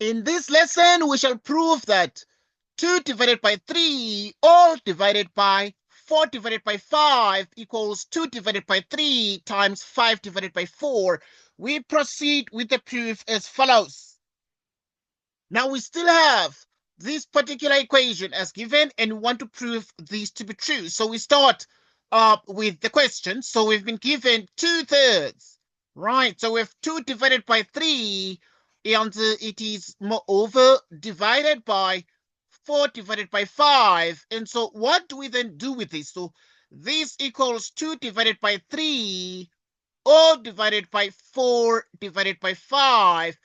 In this lesson, we shall prove that 2 divided by 3 all divided by 4 divided by 5 equals 2 divided by 3 times 5 divided by 4. We proceed with the proof as follows. Now we still have this particular equation as given, and we want to prove this to be true. So we start with the question. So we've been given 2/3, right? So we have 2 divided by 3, and it is moreover divided by 4 divided by 5. And so what do we then do with this? So this equals 2 divided by 3, all divided by 4 divided by 5.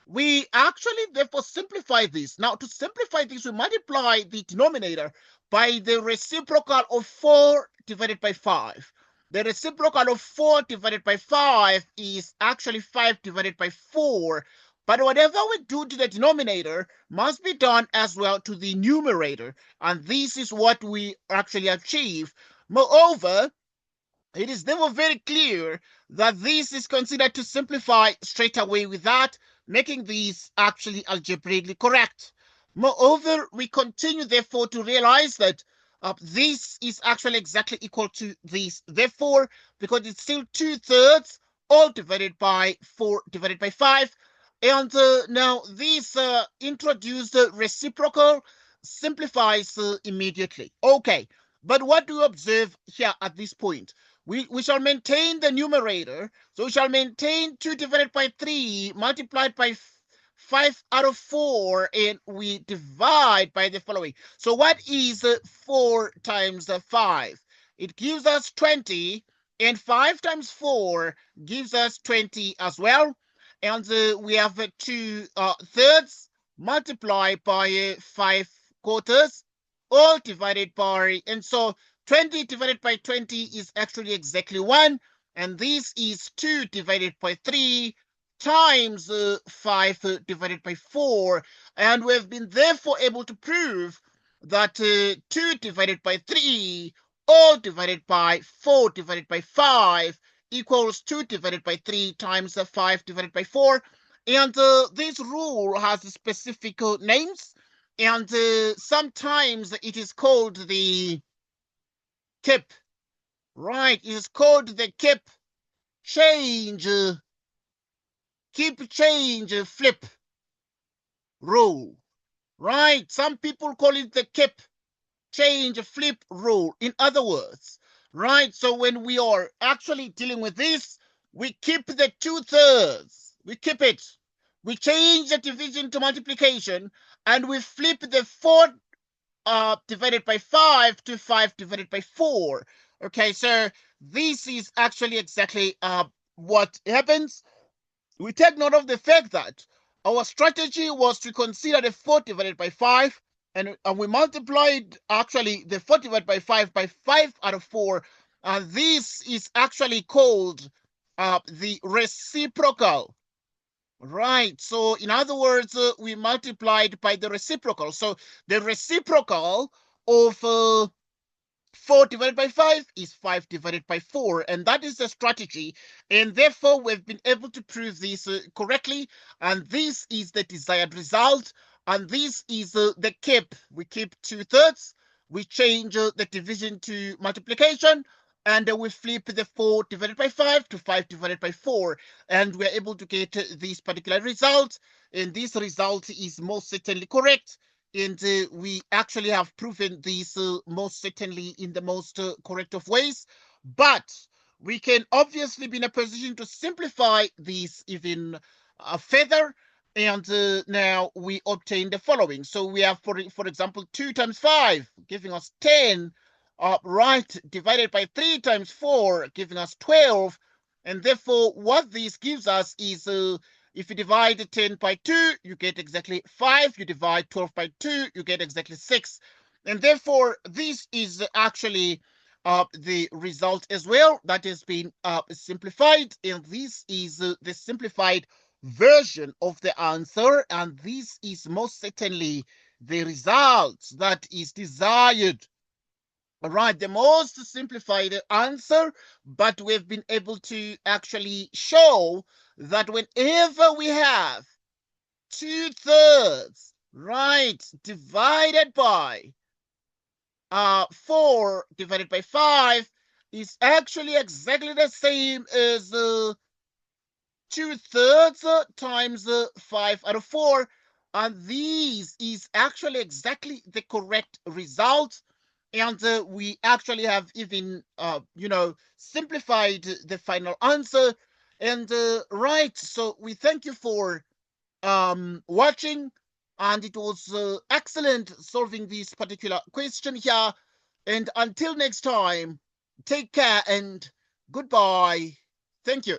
We actually therefore simplify this. Now, to simplify this, we multiply the denominator by the reciprocal of 4 divided by 5. The reciprocal of 4 divided by 5 is actually 5 divided by 4. But whatever we do to the denominator must be done as well to the numerator. And this is what we actually achieve. Moreover, it is therefore very clear that this is considered to simplify straight away with that, making this actually algebraically correct. Moreover, we continue therefore to realize that this is actually exactly equal to this. Therefore, because it's still 2/3 all divided by 4 divided by 5. And now this introduced reciprocal simplifies immediately. Okay, but what do we observe here at this point? We shall maintain the numerator. So we shall maintain 2 divided by 3 multiplied by 5 out of 4, and we divide by the following. So what is 4 times 5? It gives us 20, and 5 times 4 gives us 20 as well. And we have 2/3 multiplied by 5 quarters, all divided by, and so 20 divided by 20 is actually exactly 1, and this is 2 divided by 3 times 5 divided by 4, and we've been therefore able to prove that 2 divided by 3 all divided by 4 divided by 5 equals 2 divided by 3 times 5 divided by 4, and this rule has specific names, and sometimes it is called the kip, right? It is called the kip change, flip rule, right? Some people call it the kip change flip rule. In other words, right? So when we are actually dealing with this, we keep the 2/3, we keep it. We change the division to multiplication, and we flip the 4 divided by 5 to 5 divided by 4. Okay, so this is actually exactly what happens. We take note of the fact that our strategy was to consider the 4 divided by 5, and we multiplied actually the 4 divided by 5 out of 4. This is actually called the reciprocal. Right. So in other words, we multiplied by the reciprocal. So the reciprocal of 4 divided by 5 is 5 divided by 4. And that is the strategy. And therefore, we've been able to prove this correctly. And this is the desired result. And this is the kip. We keep 2/3. We change the division to multiplication, and we flip the 4 divided by 5 to 5 divided by 4, and we're able to get this particular result, and this result is most certainly correct, and we actually have proven this most certainly in the most correct of ways. But we can obviously be in a position to simplify this even further, and now we obtain the following. So we have, for example, 2 times 5 giving us 10, right, divided by 3 times 4 giving us 12. And therefore, what this gives us is if you divide 10 by 2, you get exactly 5. You divide 12 by 2, you get exactly 6. And therefore, this is actually the result as well that has been simplified. And this is the simplified version of the answer. And this is most certainly the result that is desired. All right, the most simplified answer, but we've been able to actually show that whenever we have 2/3, right, divided by 4 divided by 5 is actually exactly the same as 2/3 times 5 out of 4. And this is actually exactly the correct result. And we actually have even, simplified the final answer. And right, so we thank you for watching. And it was excellent solving this particular question here. And until next time, take care and goodbye. Thank you.